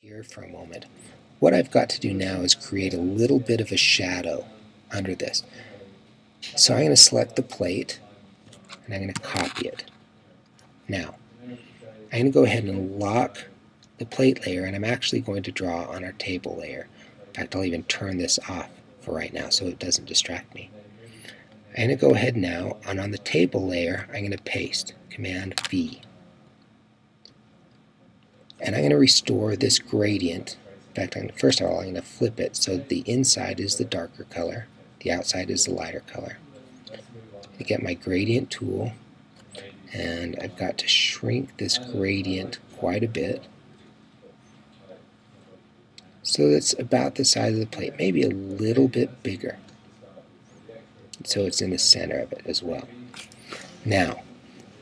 Here for a moment. What I've got to do now is create a little bit of a shadow under this. So I'm going to select the plate and I'm going to copy it. Now, I'm going to go ahead and lock the plate layer, and I'm actually going to draw on our table layer. In fact, I'll even turn this off for right now so it doesn't distract me. I'm going to go ahead now, and on the table layer, I'm going to paste Command V. And I'm going to restore this gradient. In fact, first of all, I'm going to flip it so the inside is the darker color, the outside is the lighter color. I get my gradient tool, and I've got to shrink this gradient quite a bit so it's about the size of the plate, maybe a little bit bigger, so it's in the center of it as well. Now,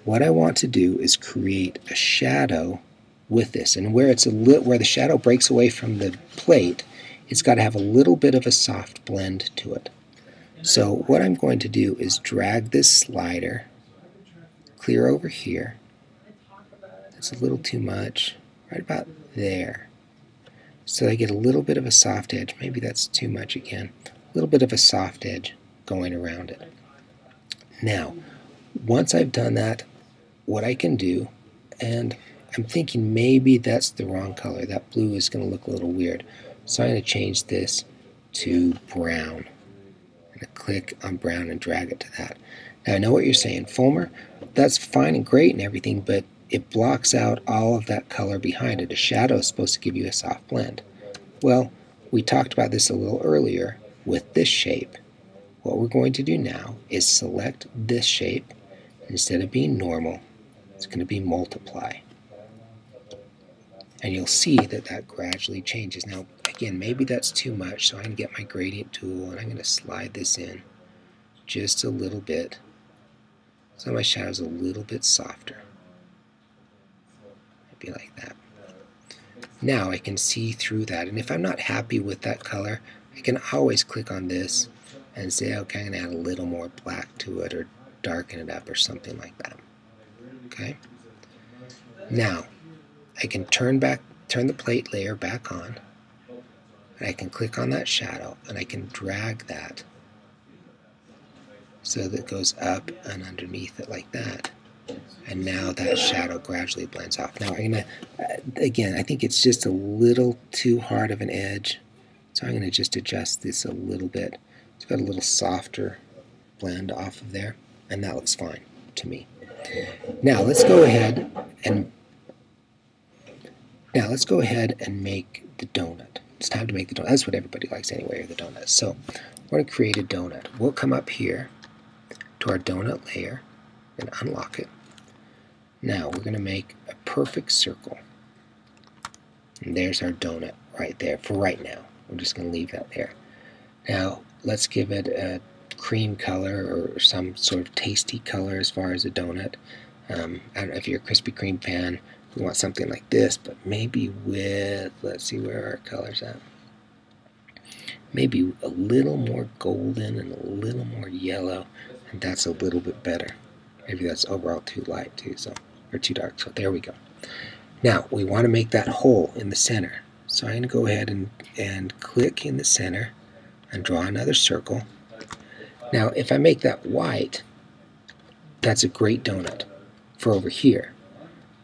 what I want to do is create a shadow with this, and where the shadow breaks away from the plate, it's got to have a little bit of a soft blend to it. So what I'm going to do is drag this slider clear over here. That's a little too much, right about there. So I get a little bit of a soft edge. Maybe that's too much again. A little bit of a soft edge going around it. Now, once I've done that, what I can do, and I'm thinking maybe that's the wrong color. That blue is going to look a little weird. So I'm going to change this to brown. I'm going to click on brown and drag it to that. Now I know what you're saying, Fulmer, that's fine and great and everything, but it blocks out all of that color behind it. A shadow is supposed to give you a soft blend. Well, we talked about this a little earlier with this shape. What we're going to do now is select this shape. Instead of being normal, it's going to be multiply. And you'll see that that gradually changes. Now, again, maybe that's too much, so I'm going to get my gradient tool and I'm going to slide this in just a little bit so my shadow's a little bit softer. Maybe like that. Now I can see through that, and if I'm not happy with that color, I can always click on this and say, okay, I'm going to add a little more black to it or darken it up or something like that. Okay? Now, I can turn the plate layer back on, and I can click on that shadow, and I can drag that so that it goes up and underneath it like that. And now that shadow gradually blends off. Now I'm going to, again, I think it's just a little too hard of an edge, so I'm going to just adjust this a little bit. It's got a little softer blend off of there, and that looks fine to me. Now let's go ahead and make the donut. It's time to make the donut. That's what everybody likes anyway, are the donuts. So we're going to create a donut. We'll come up here to our donut layer and unlock it. Now we're going to make a perfect circle. And there's our donut right there for right now. We're just going to leave that there. Now let's give it a cream color or some sort of tasty color as far as a donut. I don't know if you're a Krispy Kreme fan, we want something like this, but maybe with, let's see where our color's at. Maybe a little more golden and a little more yellow, and that's a little bit better. Maybe that's overall too light too, or too dark, so there we go. Now we want to make that hole in the center. So I'm going to go ahead and click in the center and draw another circle. Now if I make that white, that's a great donut for over here.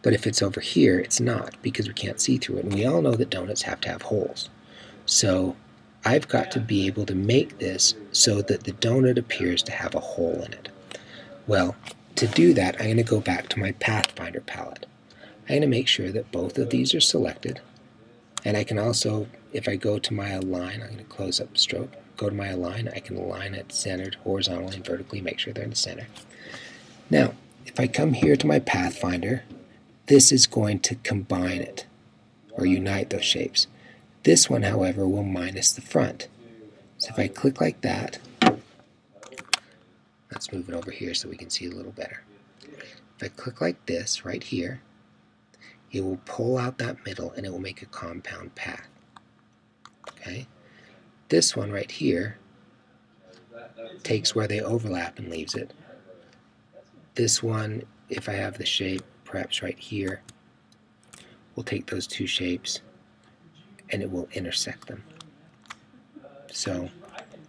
But if it's over here, it's not, because we can't see through it. And we all know that donuts have to have holes. So I've got to be able to make this so that the donut appears to have a hole in it. Well, to do that, I'm going to go back to my Pathfinder palette. I'm going to make sure that both of these are selected. And I can also, if I go to my align, I'm going to close up the stroke, go to my align, I can align it centered horizontally and vertically, make sure they're in the center. Now, if I come here to my Pathfinder, this is going to combine it, or unite those shapes. This one, however, will minus the front. So if I click like that, let's move it over here so we can see a little better. If I click like this right here, it will pull out that middle and it will make a compound path. Okay? This one right here takes where they overlap and leaves it. This one, if I have the shape perhaps right here, we'll take those two shapes and it will intersect them. So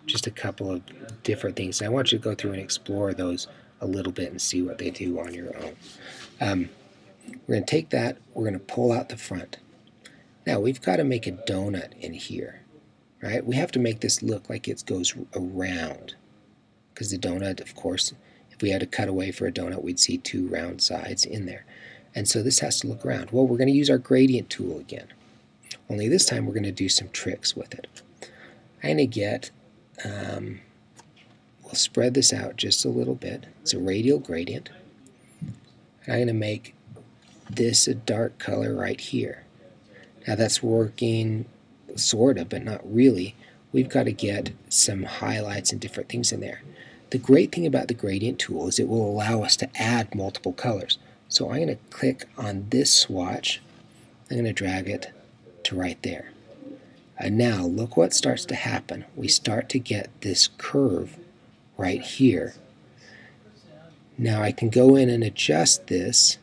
just a couple of different things. I want you to go through and explore those a little bit and see what they do on your own. We're going to take that, we're going to pull out the front. Now we've got to make a donut in here, right? We have to make this look like it goes around, because the donut, of course, if we had to cut away for a donut, we'd see two round sides in there. And so this has to look round. Well, we're going to use our gradient tool again. Only this time we're going to do some tricks with it. I'm going to get, we'll spread this out just a little bit. It's a radial gradient. I'm going to make this a dark color right here. Now that's working sort of, but not really. We've got to get some highlights and different things in there. The great thing about the gradient tool is it will allow us to add multiple colors. So I'm going to click on this swatch. I'm going to drag it to right there. And now look what starts to happen. We start to get this curve right here. Now I can go in and adjust this.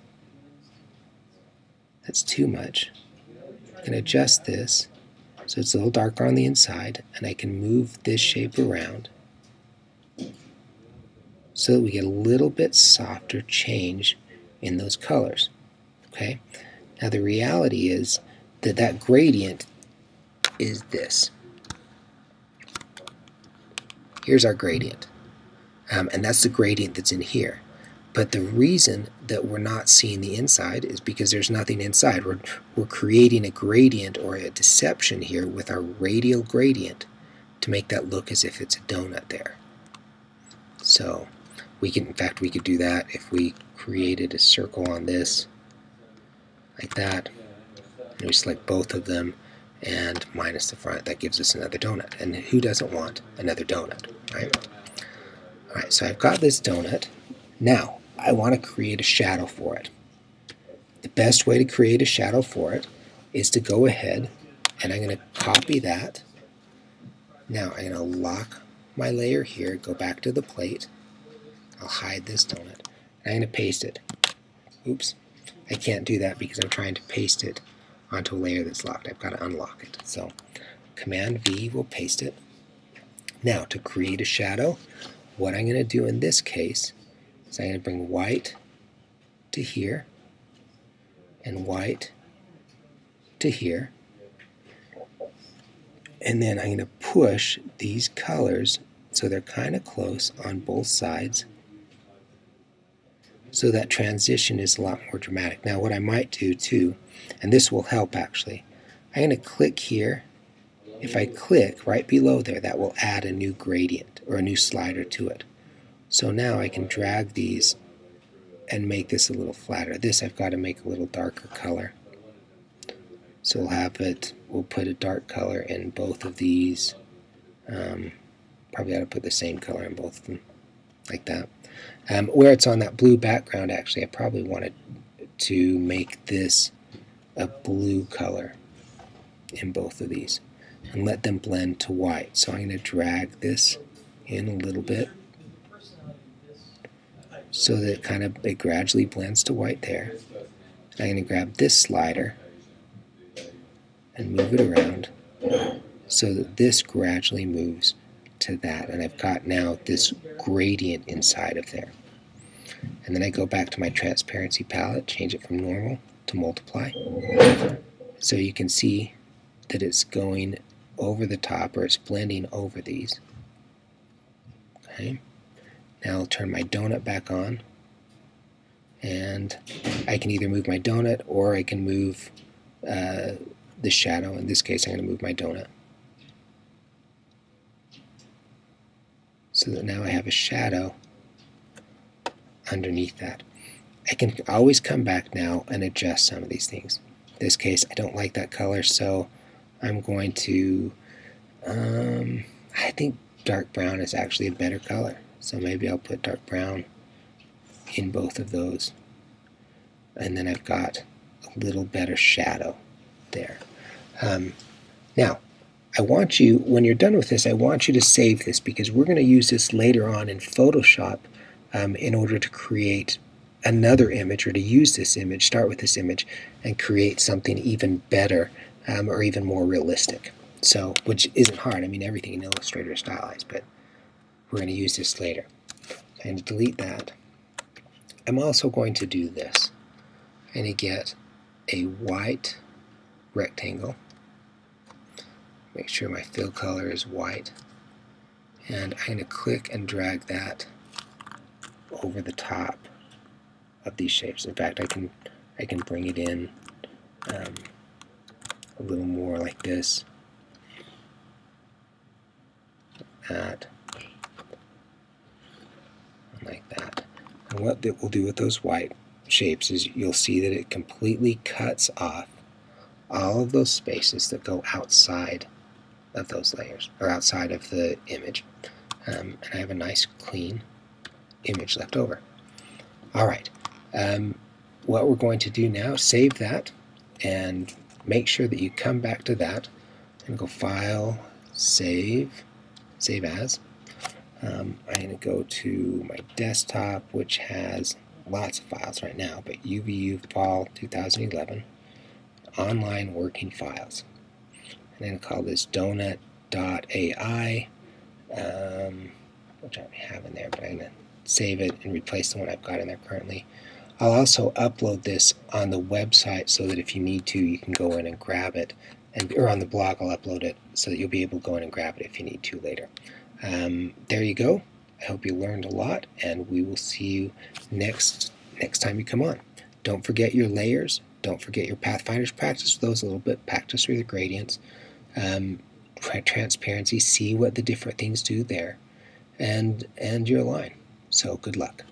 That's too much. I can adjust this so it's a little darker on the inside, and I can move this shape around so that we get a little bit softer change in those colors. Okay? Now the reality is that that gradient is this. Here's our gradient. And that's the gradient that's in here. But the reason that we're not seeing the inside is because there's nothing inside. We're creating a gradient or a deception here with our radial gradient to make that look as if it's a donut there. So we can, in fact, we could do that if we created a circle on this like that. And we select both of them and minus the front. That gives us another donut. And who doesn't want another donut, right? All right, so I've got this donut. Now, I want to create a shadow for it. The best way to create a shadow for it is to go ahead and I'm going to copy that. Now I'm going to lock my layer here, go back to the plate. I'll hide this donut. I'm going to paste it. Oops, I can't do that because I'm trying to paste it onto a layer that's locked. I've got to unlock it. So Command V will paste it. Now to create a shadow, what I'm going to do in this case is I'm going to bring white to here and white to here, and then I'm going to push these colors so they're kind of close on both sides so that transition is a lot more dramatic. Now what I might do too, and this will help actually, I'm going to click here. If I click right below there, that will add a new gradient or a new slider to it. So now I can drag these and make this a little flatter. This I've got to make a little darker color. So we'll put a dark color in both of these. Probably ought to put the same color in both of them, like that. Where it's on that blue background, actually, I probably wanted to make this a blue color in both of these and let them blend to white. So I'm going to drag this in a little bit so that it gradually blends to white there. I'm going to grab this slider and move it around so that this gradually moves to that, and I've got now this gradient inside of there. And then I go back to my transparency palette, change it from normal to multiply, so you can see that it's going over the top, or it's blending over these. Okay. Now I'll turn my donut back on, and I can either move my donut or I can move the shadow. In this case, I'm going to move my donut. So that now I have a shadow underneath that. I can always come back now and adjust some of these things. In this case, I don't like that color, so I'm going to, I think dark brown is actually a better color. So maybe I'll put dark brown in both of those. And then I've got a little better shadow there. Now, I want you, when you're done with this, I want you to save this because we're going to use this later on in Photoshop in order to create another image, or to use this image, start with this image, and create something even better or even more realistic. So, which isn't hard. I mean, everything in Illustrator is stylized, but we're going to use this later. So I'm going to delete that. I'm also going to do this. I'm going to get a white rectangle. Make sure my fill color is white. And I'm going to click and drag that over the top of these shapes. In fact, I can bring it in a little more like this. That. Like that. And what that will do with those white shapes is you'll see that it completely cuts off all of those spaces that go outside of those layers, or outside of the image. And I have a nice clean image left over. Alright, what we're going to do now, save that and make sure that you come back to that and go File, Save, Save As. I'm going to go to my desktop, which has lots of files right now, but UVU Fall 2011 Online Working Files. I'm going to call this donut.ai, which I have in there, but I'm going to save it and replace the one I've got in there currently. I'll also upload this on the website so that if you need to, you can go in and grab it, or on the blog I'll upload it so that you'll be able to go in and grab it if you need to later. There you go. I hope you learned a lot, and we will see you next time you come on. Don't forget your layers. Don't forget your Pathfinders. Practice those a little bit. Practice with the gradients. Transparency. See what the different things do there, and your line. So good luck.